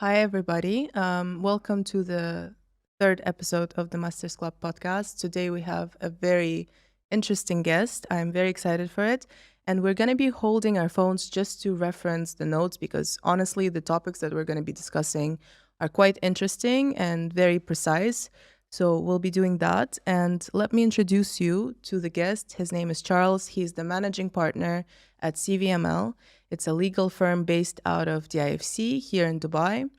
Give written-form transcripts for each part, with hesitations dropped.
Hi, everybody. Welcome to the third episode of the Masters Club podcast. Today we have a very interesting guest. I'm very excited for it. And we're going to be holding our phones just to reference the notes because honestly, the topics that we're going to be discussing are quite interesting and very precise. So we'll be doing that. And let me introduce you to the guest. His name is Charles. He's the managing partner at CVML. It's a legal firm based out of the IFC here in Dubai.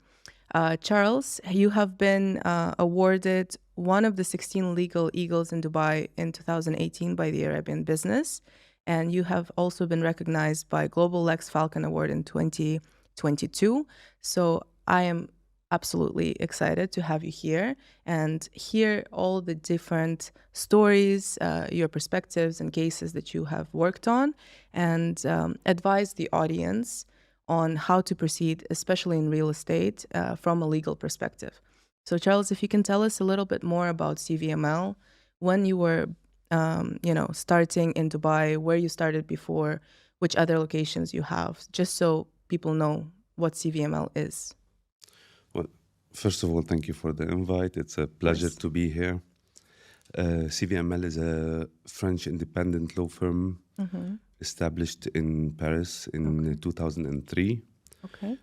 Charles, you have been awarded one of the 16 legal eagles in Dubai in 2018 by the Arabian Business. And you have also been recognized by Global Lex Falcon Award in 2022. So I am absolutely excited to have you here and hear all the different stories, your perspectives and cases that you have worked on, and advise the audience on how to proceed, especially in real estate, from a legal perspective. So Charles, if you can tell us a little bit more about CVML, when you were starting in Dubai, where you started before, which other locations you have, just so people know what CVML is. Well, first of all, thank you for the invite. It's a pleasure to be here. CVML is a French independent law firm established in Paris in 2003. Okay.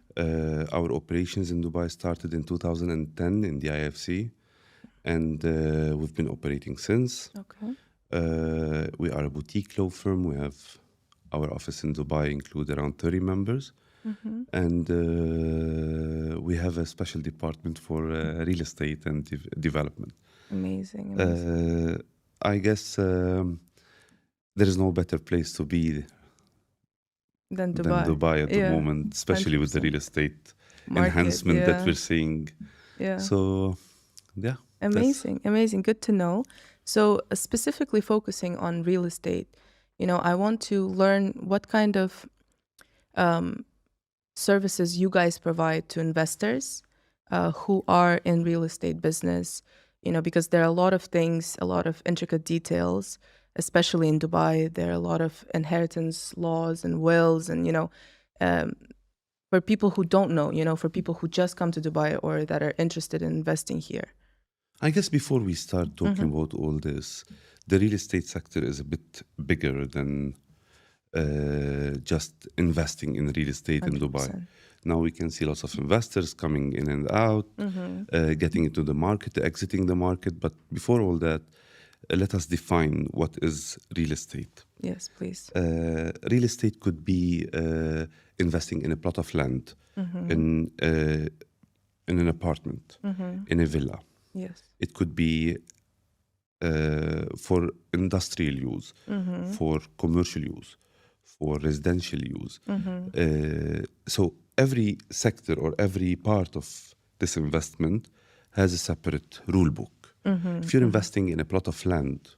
Our operations in Dubai started in 2010 in the IFC, and we've been operating since. Okay. We are a boutique law firm. We have our office in Dubai include around 30 members. And we have a special department for real estate and development. Amazing. I guess there is no better place to be than Dubai at the moment, especially 100%. With the real estate enhancement that we're seeing. Yeah. So, yeah. Amazing. Good to know. So specifically focusing on real estate, I want to learn what kind of services you guys provide to investors who are in real estate business, because there are a lot of things, a lot of intricate details, especially in Dubai. There are a lot of inheritance laws and wills and, for people who don't know, for people who just come to Dubai or that are interested in investing here. I guess before we start talking about all this, the real estate sector is a bit bigger than just investing in real estate 100%. In Dubai. Now we can see lots of investors coming in and out, getting into the market, exiting the market. But before all that, let us define what is real estate. Yes, please. Real estate could be investing in a plot of land, in an apartment, in a villa. Yes. It could be for industrial use, for commercial use, for residential use. So every sector or every part of this investment has a separate rule book. If you're investing in a plot of land,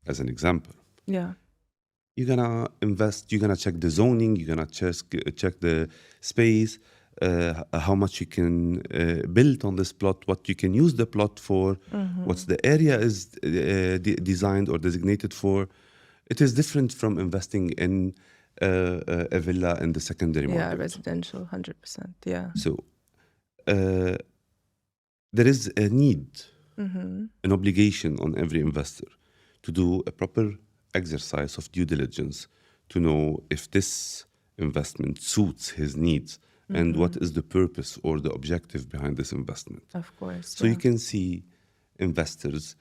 as an example, you're gonna invest, you're gonna check the zoning, you're gonna check the space, how much you can build on this plot, what you can use the plot for, what's the area is designed or designated for. It is different from investing in a villa in the secondary market. Yeah, residential, 100%. Yeah. So there is a need, an obligation on every investor to do a proper exercise of due diligence to know if this investment suits his needs and what is the purpose or the objective behind this investment. Of course. So you can see investors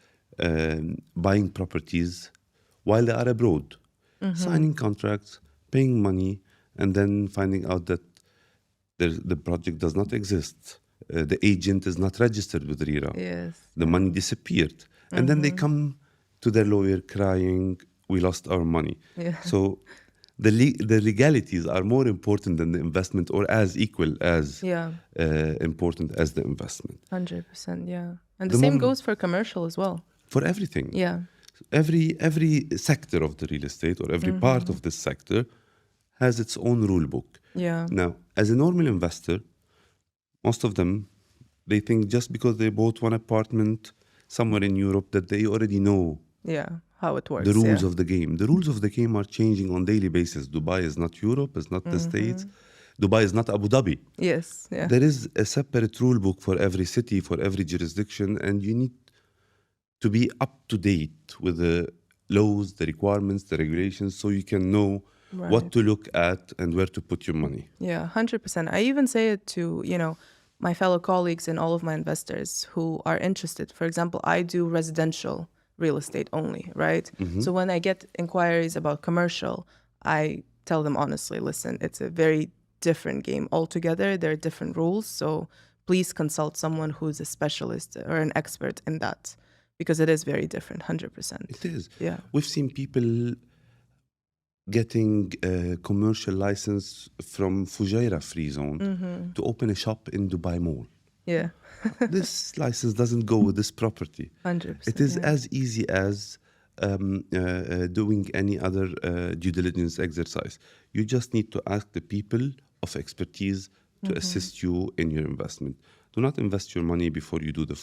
buying properties while they are abroad, signing contracts, paying money, and then finding out that the project does not exist. The agent is not registered with RERA. Yes. The money disappeared. And then they come to their lawyer crying, we lost our money. Yeah. So the legalities are more important than the investment or as equal as important as the investment. 100%, yeah. And the same goes for commercial as well. For everything. Yeah. Every sector of the real estate or every part of this sector has its own rule book. Yeah. Now, as a normal investor, most of them, they think just because they bought one apartment somewhere in Europe that they already know how it works. The rules of the game. The rules of the game are changing on a daily basis. Dubai is not Europe, it's not the States. Dubai is not Abu Dhabi. Yes. Yeah. There is a separate rule book for every city, for every jurisdiction, and you need to be up to date with the laws, the requirements, the regulations, so you can know what to look at and where to put your money. Yeah, 100%. I even say it to, my fellow colleagues and all of my investors who are interested. For example, I do residential real estate only, right? So when I get inquiries about commercial, I tell them honestly, listen, it's a very different game altogether. There are different rules. So please consult someone who's a specialist or an expert in that, because it is very different, 100%. It is. Yeah. We've seen people getting a commercial license from Fujairah free zone to open a shop in Dubai Mall. Yeah. This license doesn't go with this property. 100%. It is as easy as doing any other due diligence exercise. You just need to ask the people of expertise to assist you in your investment. Do not invest your money before you do the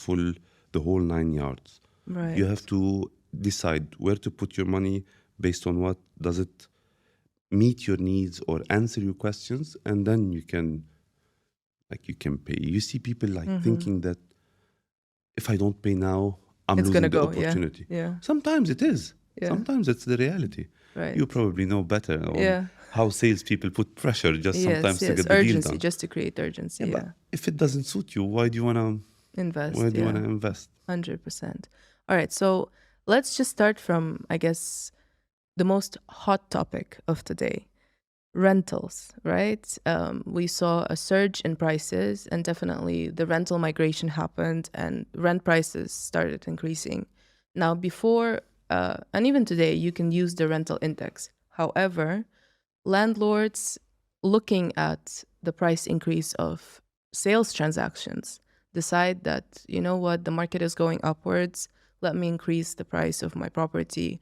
whole 9 yards. Right. You have to decide where to put your money based on what does it meet your needs or answer your questions, and then you can pay. You see people thinking that if I don't pay now, I'm It's losing gonna the go, opportunity. Yeah. Sometimes it is. Yeah. Sometimes it's the reality. Right. You probably know better on how salespeople put pressure just sometimes to get the urgency, deal done. just to create urgency. Yeah. But if it doesn't suit you, why do you want to Invest. Why do you want to invest? 100%. All right. So let's just start from, I guess, the most hot topic of today. Rentals, right? We saw a surge in prices, and definitely the rental migration happened and rent prices started increasing. Now, before, and even today, you can use the rental index. However, landlords looking at the price increase of sales transactions decide that, you know what, the market is going upwards. Let me increase the price of my property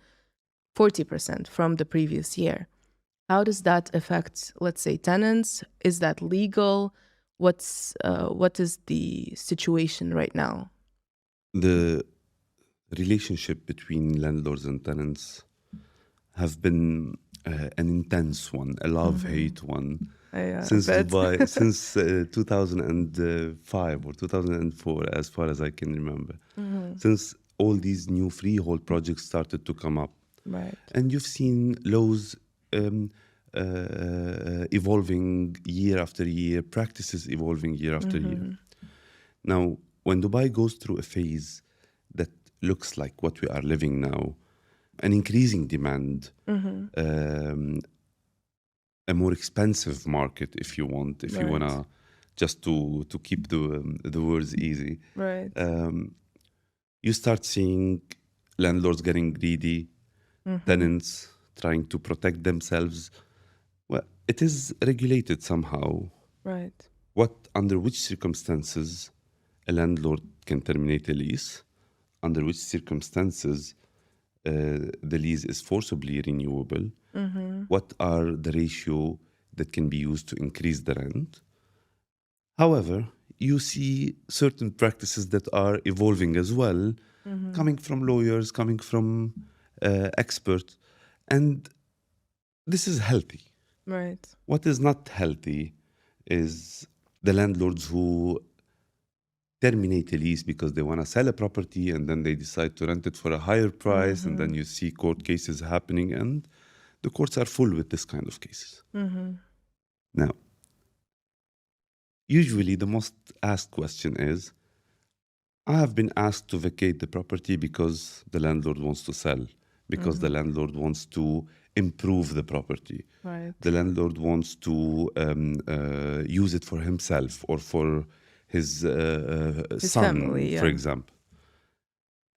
40% from the previous year. How does that affect, let's say, tenants? Is that legal? What is the situation right now? The relationship between landlords and tenants have been an intense one, a love-hate one, since Dubai, since 2005 or 2004, as far as I can remember. Since all these new freehold projects started to come up. Right. And you've seen laws evolving year after year, practices evolving year after year. Now, when Dubai goes through a phase that looks like what we are living now, an increasing demand, a more expensive market, if you want, if you want to, just to keep the words easy. Right. You start seeing landlords getting greedy, tenants trying to protect themselves. Well, it is regulated somehow. Right. Under which circumstances a landlord can terminate a lease, under which circumstances the lease is forcibly renewable, what are the ratio that can be used to increase the rent. However, you see certain practices that are evolving as well, coming from lawyers, coming from experts, and this is healthy. Right. What is not healthy is the landlords who terminate a lease because they want to sell a property and then they decide to rent it for a higher price, and then you see court cases happening, and the courts are full with this kind of cases. Now, usually the most asked question is, I have been asked to vacate the property because the landlord wants to sell, because the landlord wants to improve the property. Right. The landlord wants to use it for himself or for his son, family, for example.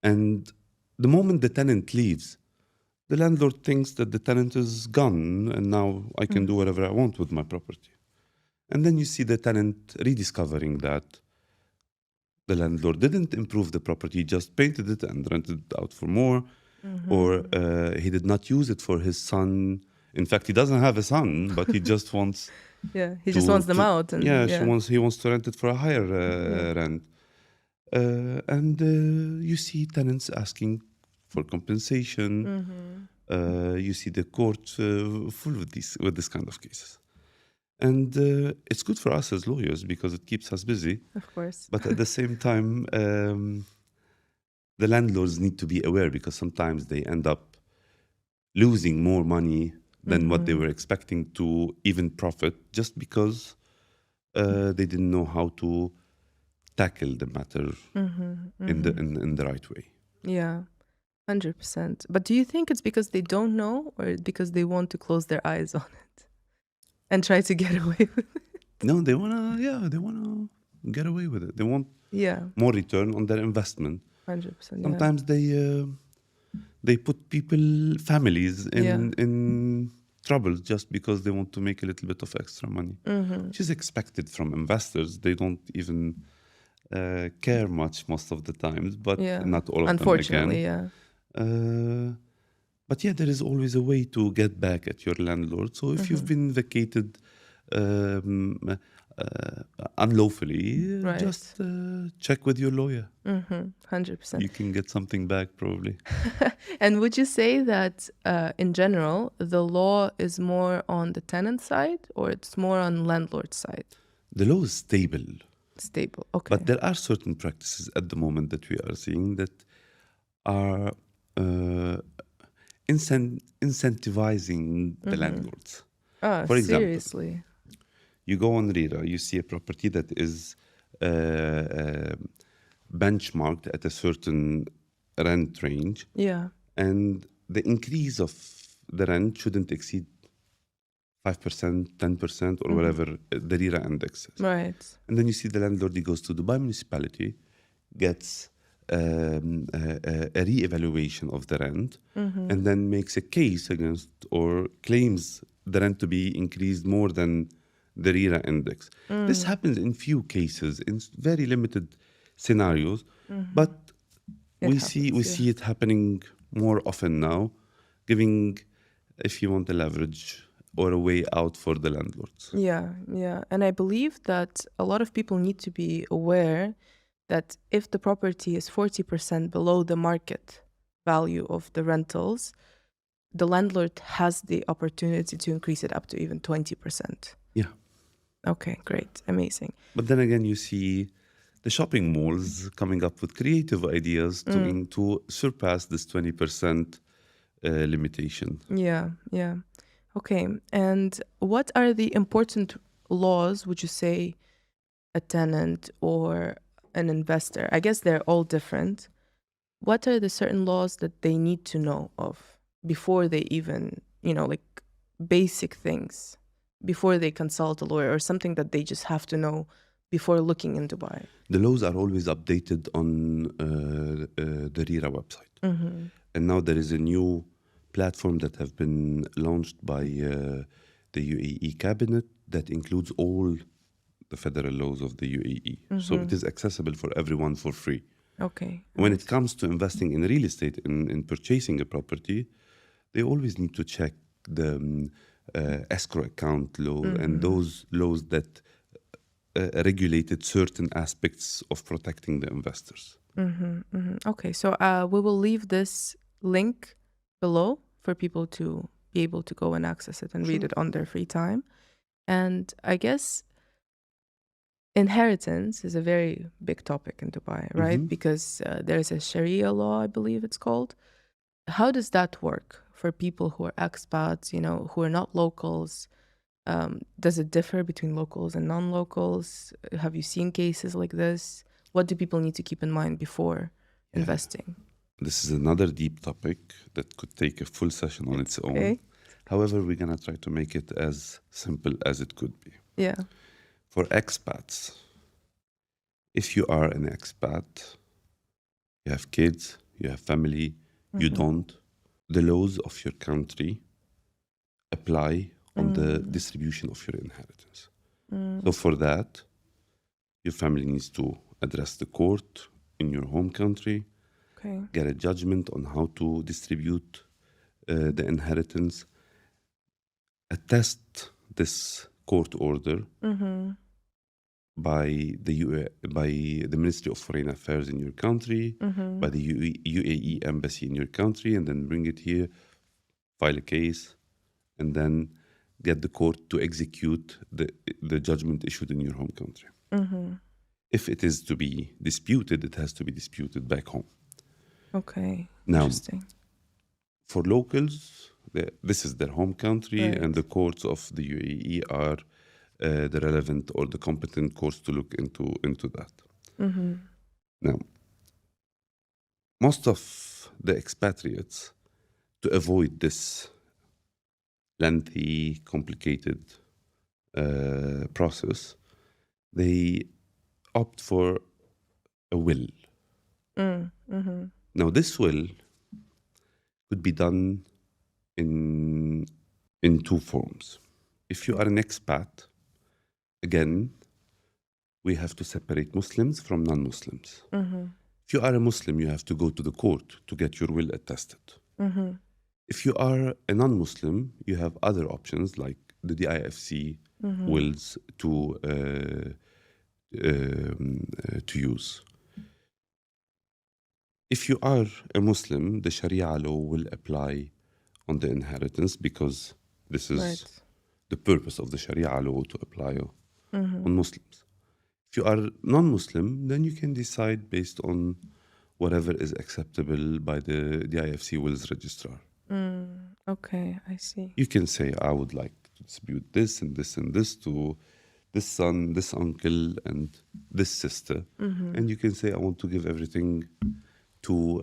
And the moment the tenant leaves, the landlord thinks that the tenant is gone and now I can do whatever I want with my property. And then you see the tenant rediscovering that the landlord didn't improve the property, just painted it and rented it out for more, or he did not use it for his son. In fact, he doesn't have a son, but he just wants... he just wants them out. And, he wants to rent it for a higher rent. And you see tenants asking for compensation. You see the court full with this kind of cases. And it's good for us as lawyers because it keeps us busy. Of course. But at the same time, the landlords need to be aware because sometimes they end up losing more money than what they were expecting to even profit just because they didn't know how to tackle the matter in the right way. Yeah, 100%. But do you think it's because they don't know or because they want to close their eyes on it and try to get away with it? No, they wanna get away with it. They want more return on their investment. 100%. Sometimes they put families in trouble just because they want to make a little bit of extra money, which is expected from investors. They don't even care much most of the times, but not all of Unfortunately, them again. But yeah, there is always a way to get back at your landlord. So if you've been vacated unlawfully, just check with your lawyer. 100%. You can get something back probably. And would you say that in general, the law is more on the tenant side or it's more on landlord side? The law is stable. Stable, okay. But there are certain practices at the moment that we are seeing that are incentivizing the landlords. For example, seriously? You go on RERA, you see a property that is benchmarked at a certain rent range. Yeah. And the increase of the rent shouldn't exceed 5%, 10%, or whatever the RERA index is. Right. And then you see the landlord, he goes to Dubai municipality, gets a re-evaluation of the rent, and then makes a case against or claims the rent to be increased more than the RERA index. This happens in few cases, in very limited scenarios, but we see it happening more often now, giving, if you want, a leverage or a way out for the landlords. Yeah. And I believe that a lot of people need to be aware that if the property is 40% below the market value of the rentals, the landlord has the opportunity to increase it up to even 20%. Yeah. Okay, great. Amazing. But then again, you see the shopping malls coming up with creative ideas to surpass this 20% limitation. Yeah. Okay. And what are the important laws, would you say, a tenant or an investor? I guess they're all different. What are the certain laws that they need to know of before they even, like basic things, before they consult a lawyer, or something that they just have to know before looking in Dubai? The laws are always updated on the RERA website. And now there is a new platform that have been launched by the UAE cabinet that includes all the federal laws of the UAE. So it is accessible for everyone for free. Okay. When it comes to investing in real estate, in purchasing a property, they always need to check the escrow account law and those laws that regulated certain aspects of protecting the investors. Okay, so we will leave this link below for people to be able to go and access it and read it on their free time. And I guess inheritance is a very big topic in Dubai, right? Because there's a Sharia law, I believe it's called. How does that work for people who are expats, who are not locals? Does it differ between locals and non-locals? Have you seen cases like this? What do people need to keep in mind before investing? This is another deep topic that could take a full session on its own. Okay. However, we're going to try to make it as simple as it could be. Yeah. For expats, if you are an expat, you have kids, you have family, you don't, the laws of your country apply on the distribution of your inheritance. So for that, your family needs to address the court in your home country, get a judgment on how to distribute the inheritance, attest this court order by the Ministry of Foreign Affairs in your country, by the UAE embassy in your country, and then bring it here, file a case, and then get the court to execute the judgment issued in your home country. If it is to be disputed, it has to be disputed back home. Okay, Now, interesting. For locals, this is their home country, Right. and the courts of the UAE are the relevant or the competent courts to look into that. Now, most of the expatriates, to avoid this lengthy, complicated process, they opt for a will. Now, this will could be done in two forms. If you are an expat, again, we have to separate Muslims from non-Muslims. If you are a Muslim, you have to go to the court to get your will attested. If you are a non-Muslim, you have other options like the DIFC wills to use. If you are a Muslim, the Sharia law will apply on the inheritance because this is the purpose of the Sharia law, to apply on Muslims. If you are non-Muslim, then you can decide based on whatever is acceptable by the DIFC wills registrar. Okay, I see. You can say, I would like to distribute this and this and this to this son, this uncle, and this sister. And you can say, I want to give everything to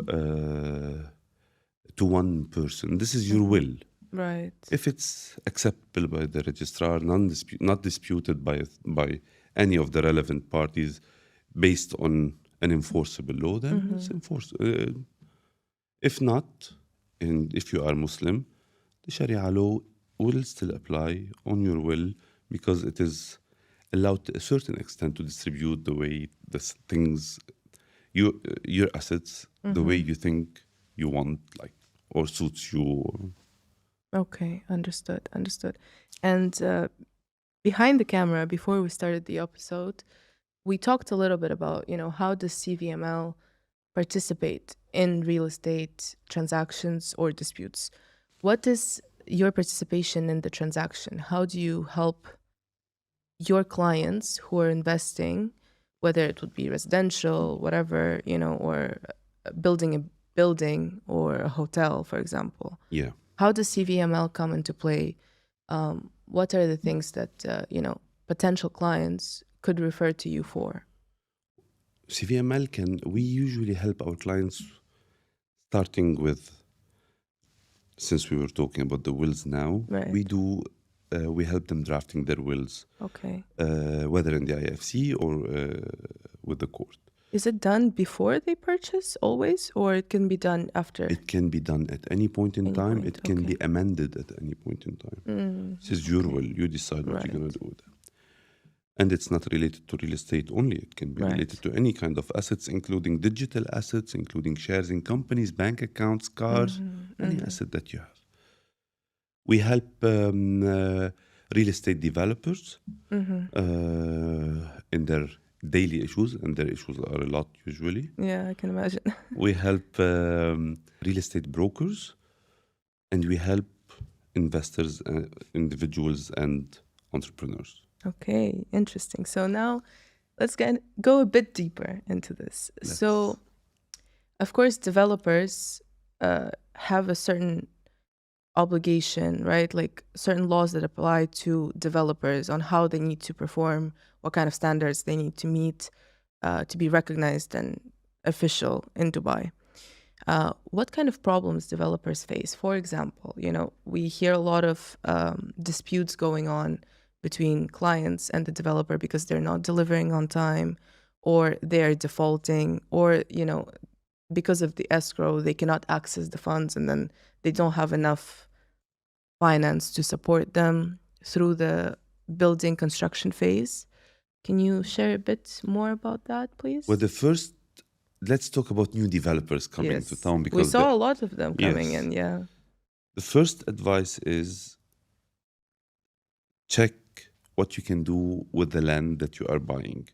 one person. This is your will. Right. If it's acceptable by the registrar, not disputed by any of the relevant parties based on an enforceable law, then it's enforced. If not, and if you are Muslim, the Sharia law will still apply on your will because it is allowed to a certain extent to distribute the way the things, your assets, the way you think you want, like, or suits you. Okay, understood. And behind the camera, before we started the episode, we talked a little bit about, how does CVML participate in real estate transactions or disputes? What is your participation in the transaction? How do you help your clients who are investing, whether it would be residential, whatever, or building a building or a hotel, for example? Yeah. How does CVML come into play? What are the things that, potential clients could refer to you for? CVML we usually help our clients starting with, since we were talking about the wills now, Right. we help them drafting their wills. Okay. Whether in the IFC or with the court. Is it done before they purchase always, or it can be done after? It can be done at any point in time. It can be amended at any point in time. This is your will. You decide what you're going to do with it. And it's not related to real estate only. It can be related to any kind of assets, including digital assets, including shares in companies, bank accounts, cars, any asset that you have. We help real estate developers in their daily issues, and their issues are a lot usually. Yeah, I can imagine. We help real estate brokers, and we help investors, individuals, and entrepreneurs. Okay, interesting. So now let's go a bit deeper into this. So, of course, developers have a certain obligation, right? Like certain laws that apply to developers on how they need to perform, what kind of standards they need to meet to be recognized and official in Dubai. What kind of problems developers face? For example, we hear a lot of disputes going on between clients and the developer because they're not delivering on time, or they're defaulting, or, because of the escrow, they cannot access the funds, and then they don't have enough finance to support them through the building construction phase. Can you share a bit more about that, please? Well, let's talk about new developers coming to town, because we saw a lot of them coming in. Yeah. The first advice is check what you can do with the land that you are buying.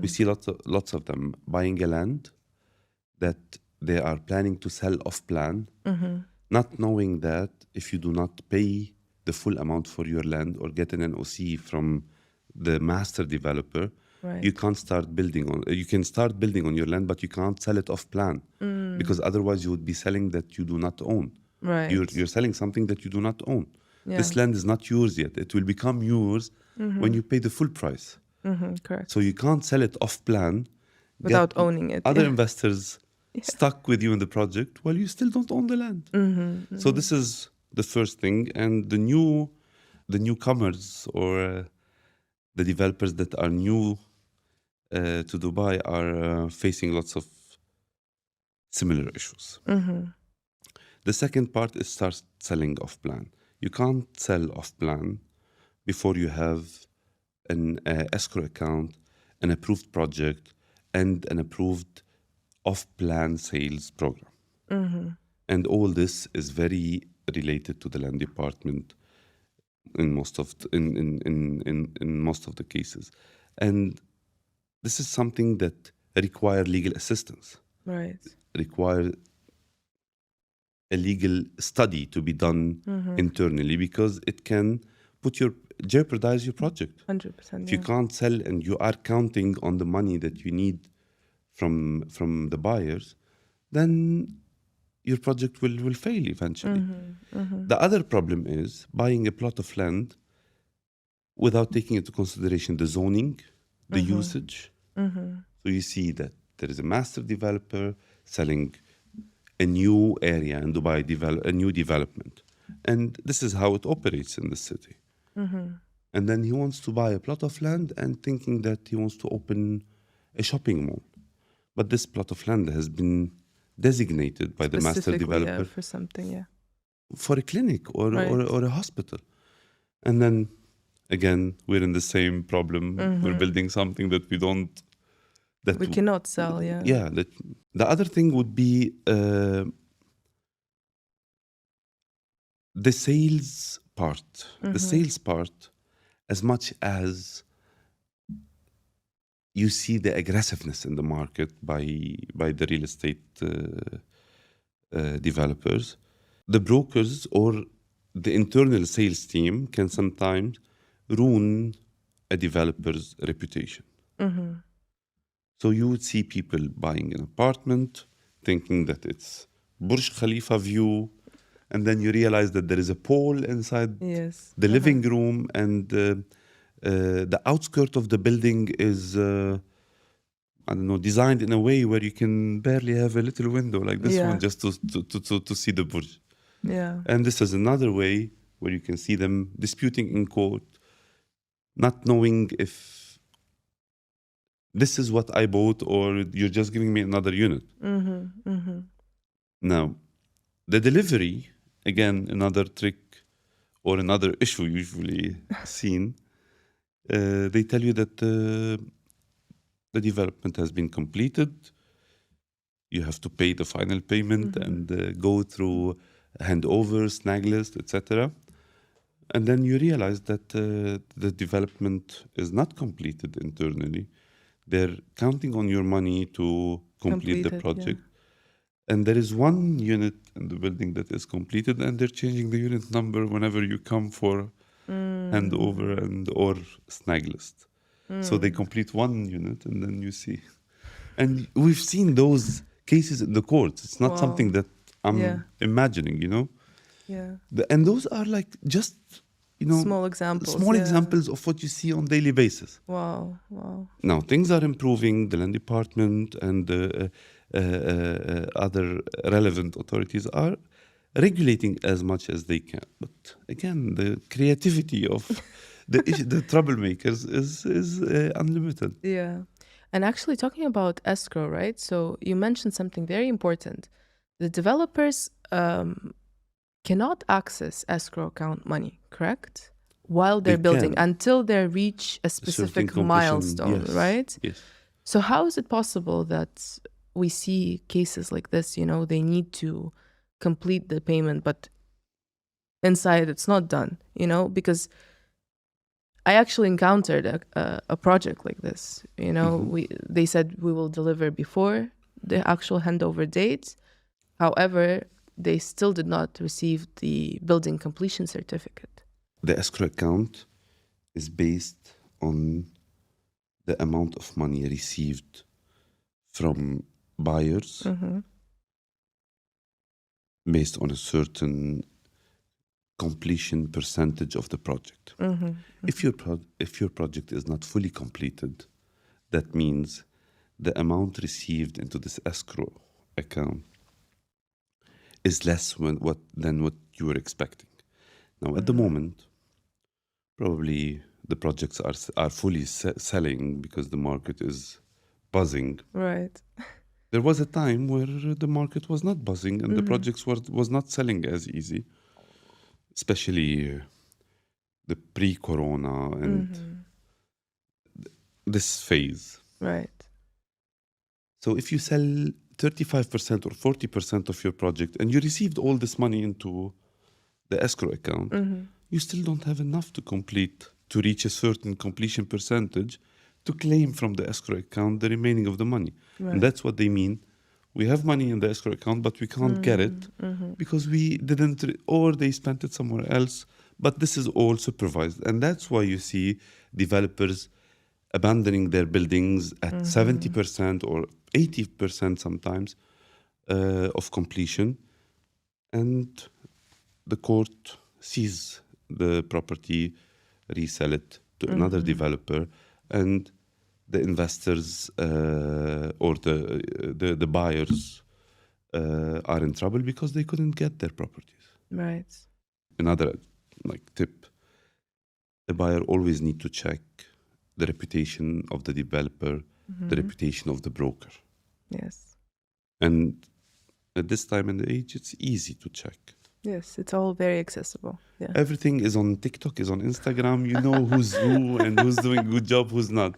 We see lots of them buying a land that they are planning to sell off plan, not knowing that if you do not pay the full amount for your land or get an NOC from the master developer, Right. you can't start building on. You can start building on your land, but you can't sell it off plan because otherwise you would be selling that you do not own. Right. You're selling something that you do not own. Yeah. This land is not yours yet. It will become yours when you pay the full price. Correct. So you can't sell it off plan Without get owning it. other Yeah. investors stuck with you in the project while you still don't own the land. So this is the first thing. And the newcomers or the developers that are new to Dubai are facing lots of similar issues. The second part is start selling off plan. You can't sell off plan before you have an escrow account, an approved project, and an approved off-plan sales program. And all this is very related to the land department in most of in most of the cases. And this is something that require legal assistance, Right. require a legal study to be done internally because it can jeopardize your project. 100%. If you can't sell and you are counting on the money that you need from the buyers, then your project will fail eventually. The other problem is buying a plot of land without taking into consideration the zoning, the usage. So you see that there is a master developer selling a new area in Dubai, a new development. And this is how it operates in the city. And then he wants to buy a plot of land and thinking that he wants to open a shopping mall. But this plot of land has been designated by the master developer for something, for a clinic or Right. or a hospital. And then again, we're in the same problem. We're building something that we cannot sell, Yeah. The other thing would be the sales part. The sales part, as much as you see the aggressiveness in the market by the real estate developers, the brokers or the internal sales team can sometimes ruin a developer's reputation. So you would see people buying an apartment, thinking that it's Burj Khalifa view, and then you realize that there is a pole inside the living room, and the outskirt of the building is, designed in a way where you can barely have a little window like this one just to see the Burj. Yeah. And this is another way where you can see them disputing in court, not knowing if this is what I bought or you're just giving me another unit. Now, the delivery, again, another trick or another issue usually seen, they tell you that the development has been completed. You have to pay the final payment and go through handover, snag list, etc. And then you realize that the development is not completed internally. They're counting on your money to complete the project. And there is one unit in the building that is completed, and they're changing the unit number whenever you come for handover and or snag list. So they complete one unit, and then you see. And we've seen those cases in the courts. It's not something that I'm imagining, Yeah. And those are like just, small examples of what you see on daily basis. Wow. Now, things are improving. The land department and other relevant authorities are regulating as much as they can. But again, the creativity of the troublemakers is unlimited. Yeah. And actually talking about escrow, right? So you mentioned something very important. The developers cannot access escrow account money, correct? While they're building, until they reach a specific milestone, right? Yes. So how is it possible that we see cases like this, they need to complete the payment, but inside it's not done, because I actually encountered a project like this, they said we will deliver before the actual handover date. However, they still did not receive the building completion certificate. the escrow account is based on the amount of money received from buyers based on a certain completion percentage of the project. If your project is not fully completed, that means the amount received into this escrow account is less than what you were expecting. Now, at the moment, probably the projects are fully selling because the market is buzzing. Right. There was a time where the market was not buzzing and the projects was not selling as easy, especially the pre-corona and this phase. Right. So if you sell 35% or 40% of your project and you received all this money into the escrow account, you still don't have enough to reach a certain completion percentage to claim from the escrow account the remaining of the money. Right. And that's what they mean. We have money in the escrow account, but we can't get it because we didn't, or they spent it somewhere else. But this is all supervised. And that's why you see developers abandoning their buildings at 70% or 80% sometimes of completion. And the court sees the property, resell it to another developer, and the investors or the buyers are in trouble because they couldn't get their properties. Right. Another tip, the buyer always need to check the reputation of the developer, the reputation of the broker. Yes. And at this time in the age, it's easy to check. Yes, it's all very accessible. Yeah. Everything is on TikTok, is on Instagram. You know who's who and who's doing a good job, who's not.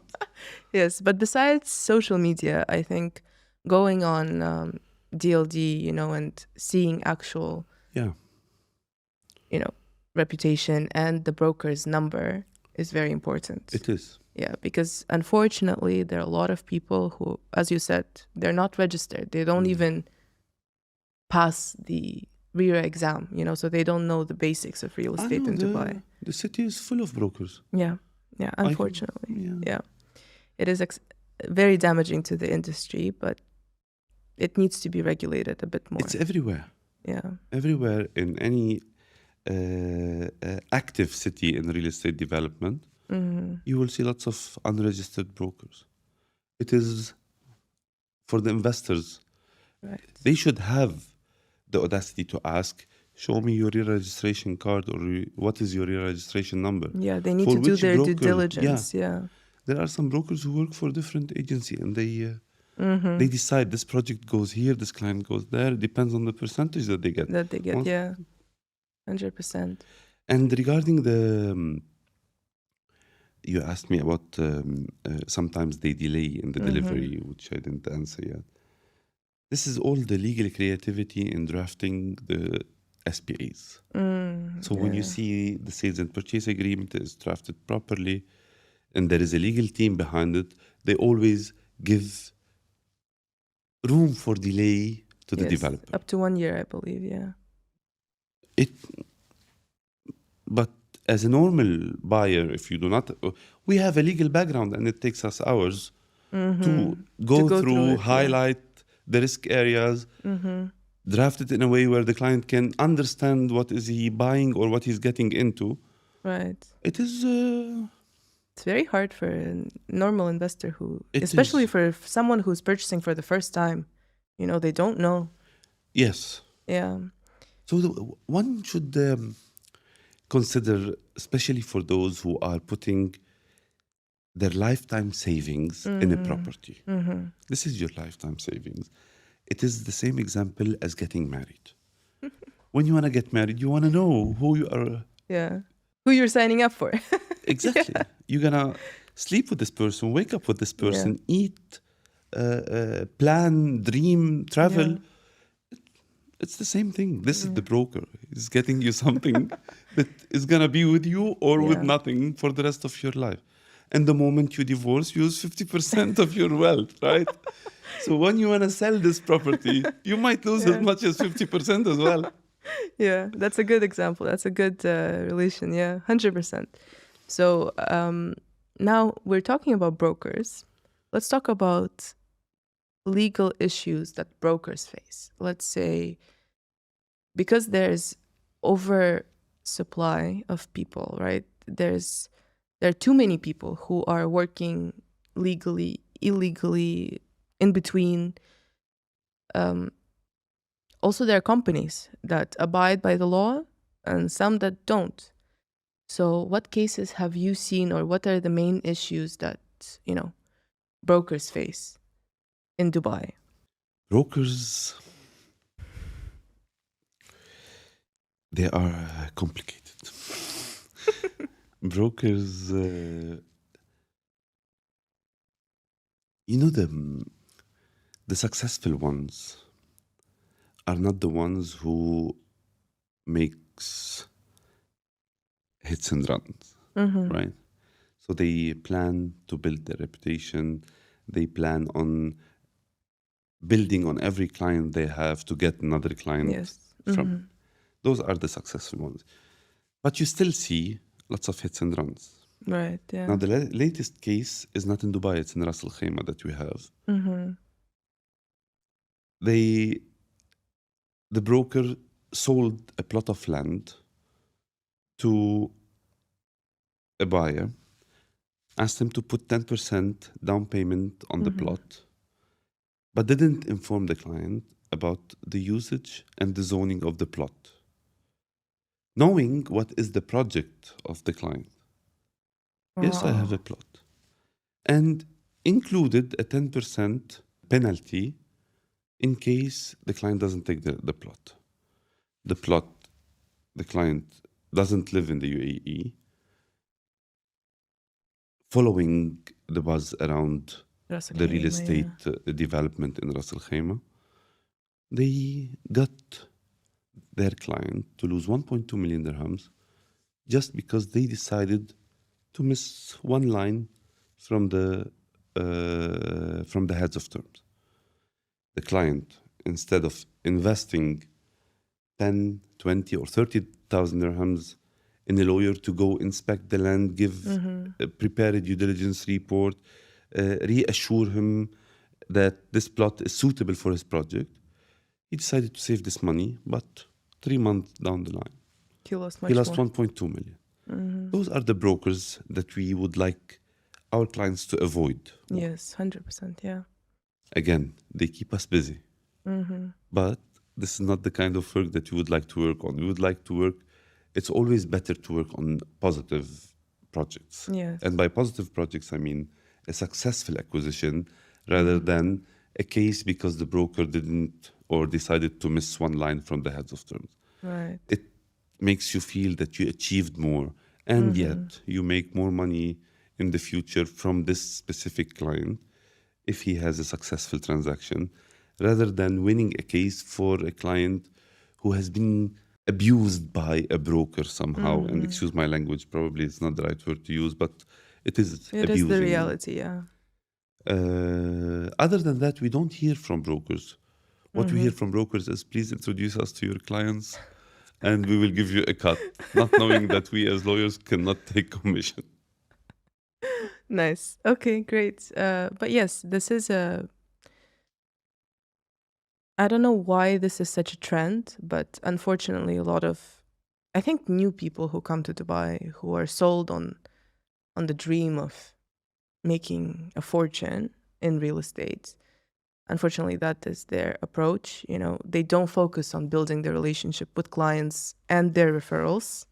Yes, but besides social media, I think going on DLD, and seeing actual, reputation and the broker's number is very important. It is. Yeah, because unfortunately, there are a lot of people who, as you said, they're not registered. They don't even pass the RERA exam, so they don't know the basics of real estate in Dubai. The city is full of brokers. Yeah, unfortunately. Yeah. It is very damaging to the industry, but it needs to be regulated a bit more. It's everywhere. Yeah. Everywhere in any active city in real estate development, you will see lots of unregistered brokers. It is for the investors. Right. They should have the audacity to ask, show me your registration card or what is your registration number. Yeah, they need to do their due diligence. Yeah. There are some brokers who work for a different agency and they decide this project goes here, this client goes there. It depends on the percentage that they get. Yeah. 100%. And regarding you asked me about sometimes they delay in the delivery, which I didn't answer yet. This is all the legal creativity in drafting the SPAs. So when you see the sales and purchase agreement is drafted properly and there is a legal team behind it, they always give room for delay to the developer. Up to 1 year, I believe, yeah. But as a normal buyer, if you do not, we have a legal background and it takes us hours to go through it, highlight the risk areas, draft it in a way where the client can understand what is he buying or what he's getting into. Right. It is... it's very hard for a normal investor especially for someone who's purchasing for the first time. They don't know. Yes. Yeah. So one should consider, especially for those who are putting their lifetime savings in a property. This is your lifetime savings. It is the same example as getting married. When you want to get married, you want to know who you are. Yeah. Who you're signing up for. Exactly. Yeah. You're going to sleep with this person, wake up with this person, eat, plan, dream, travel. Yeah. It's the same thing. This is the broker. He's getting you something that is going to be with you or with nothing for the rest of your life. And the moment you divorce, you use 50% of your wealth, right? So when you want to sell this property, you might lose as much as 50% as well. Yeah, that's a good example. That's a good relation. Yeah, 100%. So now we're talking about brokers. Let's talk about legal issues that brokers face. Let's say because there's oversupply of people, right? There are too many people who are working legally, illegally, in between. Also, there are companies that abide by the law and some that don't. So, what cases have you seen, or what are the main issues that, brokers face in Dubai? Brokers, they are complicated. Brokers, the successful ones are not the ones who makes hits and runs, right? So they plan to build their reputation. They plan on building on every client they have to get another client Yes. from. Those are the successful ones. But you still see lots of hits and runs. Right. Yeah. Now, the latest case is not in Dubai, it's in Ras Al Khaimah that we have. The broker sold a plot of land to a buyer, asked him to put 10% down payment on the plot, but didn't inform the client about the usage and the zoning of the plot, knowing what is the project of the client. Yes, I have a plot. And included a 10% penalty in case the client doesn't take the plot. The client doesn't live in the UAE. Following the buzz around the real estate development in Ras Al Khaimah, they got their client to lose 1.2 million dirhams just because they decided to miss one line from the heads of terms. The client, instead of investing 10, 20 or 30,000 dirhams in a lawyer to go inspect the land, prepare a due diligence report, reassure him that this plot is suitable for his project, he decided to save this money, but 3 months down the line, he lost 1.2 million. Those are the brokers that we would like our clients to avoid. Yes, 100%. Yeah. Again, they keep us busy. But this is not the kind of work that you would like to work on. You would like to work, it's always better to work on positive projects. Yes. And by positive projects, I mean a successful acquisition rather than a case because the broker didn't or decided to miss one line from the heads of terms. Right. It makes you feel that you achieved more, and yet you make more money in the future from this specific client if he has a successful transaction, rather than winning a case for a client who has been abused by a broker somehow. And excuse my language, probably it's not the right word to use, but it is It abusing. is the reality, yeah. Other than that, we don't hear from brokers. What we hear from brokers is, please introduce us to your clients and we will give you a cut, not knowing that we as lawyers cannot take commission. Nice. Okay, great. But yes, this is I don't know why this is such a trend, but unfortunately, a lot of, I think, new people who come to Dubai who are sold on the dream of making a fortune in real estate. Unfortunately, that is their approach. They don't focus on building their relationship with clients and their referrals.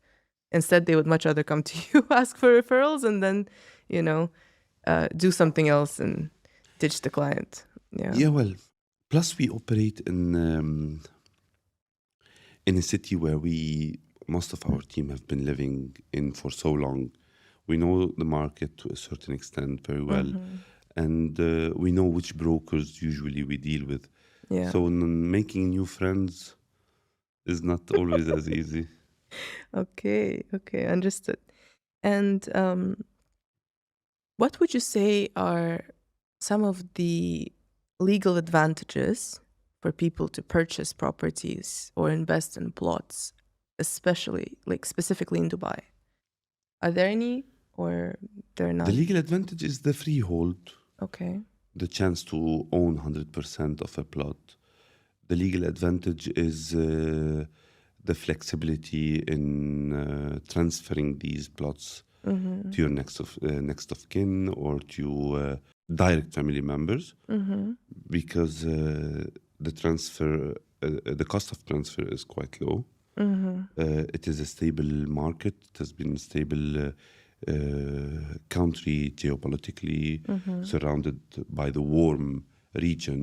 Instead, they would much rather come to you, ask for referrals, and then, do something else and ditch the client. Yeah, well, plus we operate in a city where most of our team have been living in for so long. We know the market to a certain extent very well, and we know which brokers usually we deal with. Yeah. So making new friends is not always as easy. Okay, understood. And what would you say are some of the legal advantages for people to purchase properties or invest in plots, especially like specifically in Dubai? Are there any or they're not? The legal advantage is the freehold, Okay. the chance to own 100% of a plot. The legal advantage is the flexibility in transferring these plots to your next of kin or to direct family members, because the transfer, the cost of transfer is quite low. It is a stable market. It has been a stable country geopolitically, surrounded by the warm region.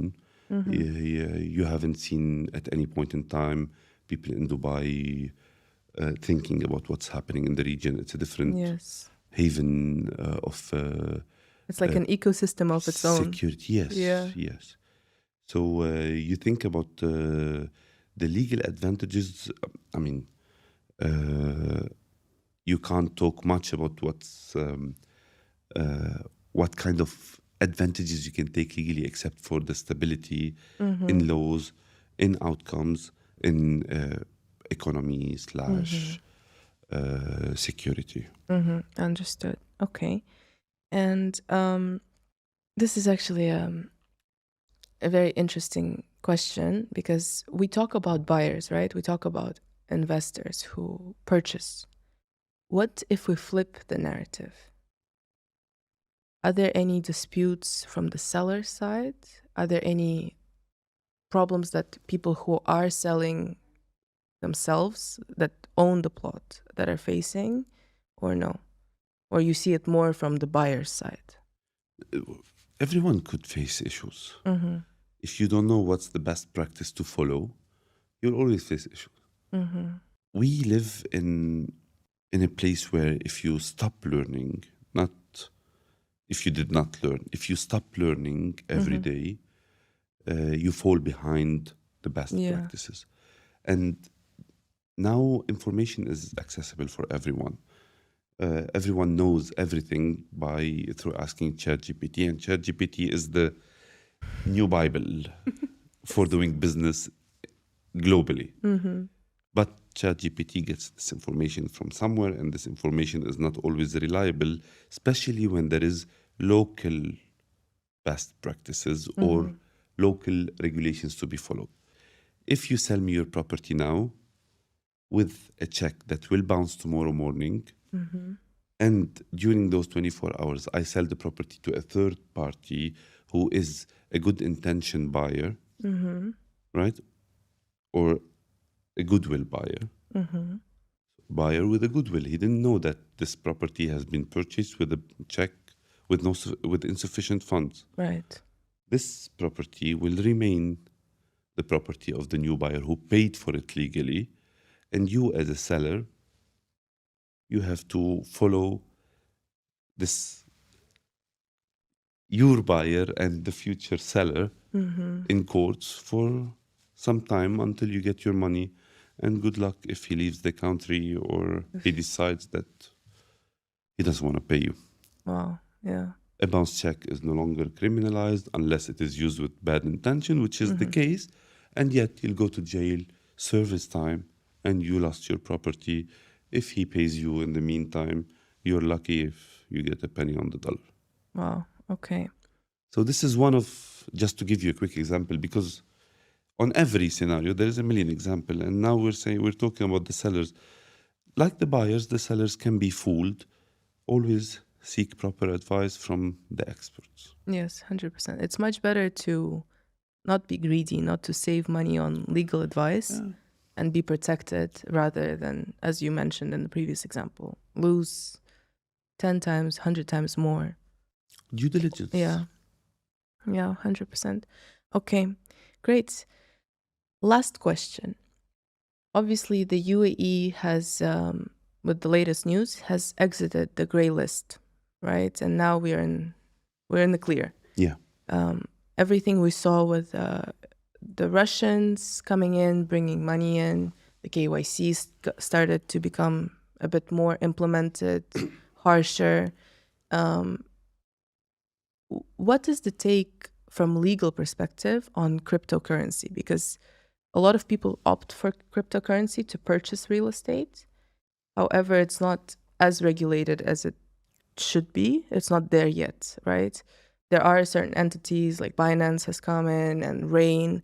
You haven't seen at any point in time people in Dubai thinking about what's happening in the region. It's a different haven of it's like an ecosystem of its own. Security, yes, yes. So you think about the legal advantages. I mean, you can't talk much about what kind of advantages you can take legally, except for the stability in laws, in outcomes, in economy / security. Understood. Okay. And this is actually a very interesting question, because we talk about buyers, right? We talk about investors who purchase. What if we flip the narrative? Are there any disputes from the seller side? Are there any problems that people who are selling themselves, that own the plot, that are facing, or no? Or you see it more from the buyer's side? Everyone could face issues. If you don't know what's the best practice to follow, you'll always face issues. We live in a place where if you stop learning, not if you did not learn, if you stop learning every day, you fall behind the best practices. And now information is accessible for everyone. Everyone knows everything through asking ChatGPT, and ChatGPT is the new Bible for doing business globally. But ChatGPT gets this information from somewhere, and this information is not always reliable, especially when there is local best practices or local regulations to be followed. If you sell me your property now with a check that will bounce tomorrow morning, and during those 24 hours, I sell the property to a third party who is a good intention buyer, right? Or a goodwill buyer. Buyer with a goodwill. He didn't know that this property has been purchased with a check with insufficient funds. Right. This property will remain the property of the new buyer who paid for it legally, and you as a seller, you have to follow this, your buyer and the future seller, in courts for some time until you get your money. And good luck if he leaves the country or he decides that he doesn't want to pay you. Wow, yeah. A bounce check is no longer criminalized unless it is used with bad intention, which is the case. And yet you'll go to jail, service time, and you lost your property. If he pays you in the meantime, you're lucky if you get a penny on the dollar. Wow, okay. So this is one of, just to give you a quick example, because on every scenario, there is a million examples. And now we're talking about the sellers. Like the buyers, the sellers can be fooled. Always seek proper advice from the experts. Yes, 100%. It's much better to not be greedy, not to save money on legal advice and be protected, rather than, as you mentioned in the previous example, lose 10 times, 100 times more. Due diligence. Yeah, 100%. Okay, great. Last question. Obviously, the UAE has, with the latest news, has exited the gray list, right? And now we're in the clear. Yeah. Everything we saw with the Russians coming in, bringing money in, the KYC started to become a bit more implemented, harsher. What is the take from legal perspective on cryptocurrency, because a lot of people opt for cryptocurrency to purchase real estate. However, it's not as regulated as it should be. It's not there yet, right? There are certain entities like Binance has come in and Rain.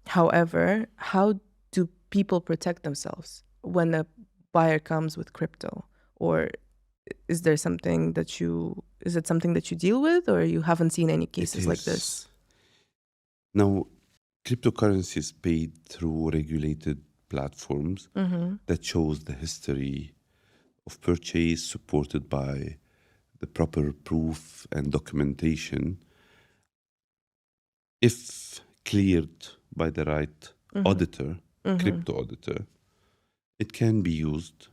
However, how do people protect themselves when a buyer comes with crypto? Or is it something that you deal with, or you haven't seen any cases like this? Now, cryptocurrency is paid through regulated platforms that shows the history of purchase supported by the proper proof and documentation. If cleared by the right auditor, crypto auditor, it can be used,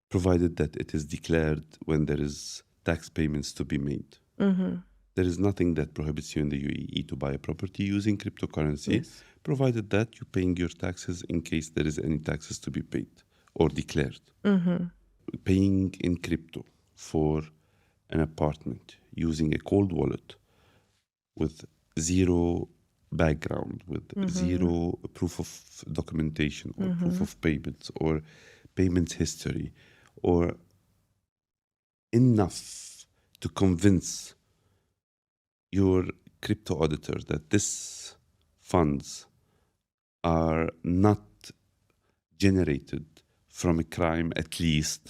provided that it is declared when there is tax payments to be made. There is nothing that prohibits you in the UAE to buy a property using cryptocurrency, provided that you're paying your taxes in case there is any taxes to be paid or declared. Paying in crypto for an apartment using a cold wallet with zero background, with zero proof of documentation or proof of payments or payments history, or enough to convince your crypto auditor that these funds are not generated from a crime, at least,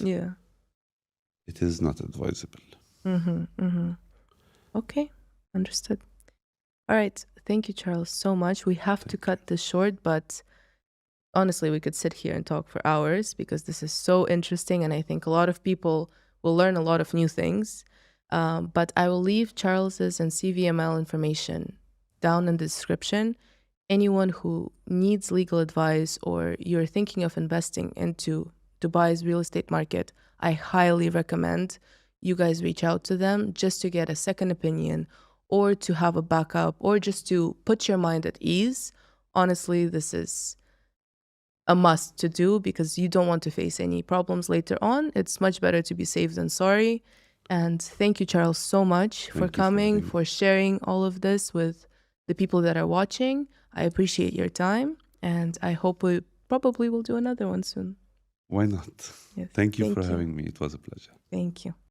it is not advisable. Okay, understood. All right, thank you, Charles, so much. We have to cut this short, but honestly, we could sit here and talk for hours because this is so interesting, and I think a lot of people will learn a lot of new things. But I will leave Charles's and CVML information down in the description. Anyone who needs legal advice or you're thinking of investing into Dubai's real estate market, I highly recommend you guys reach out to them just to get a second opinion or to have a backup or just to put your mind at ease. Honestly, this is a must to do because you don't want to face any problems later on. It's much better to be safe than sorry. And thank you, Charles, so much for coming, for sharing all of this with the people that are watching. I appreciate your time, and I hope we probably will do another one soon. Why not? Yes. Thank you for having me. It was a pleasure. Thank you.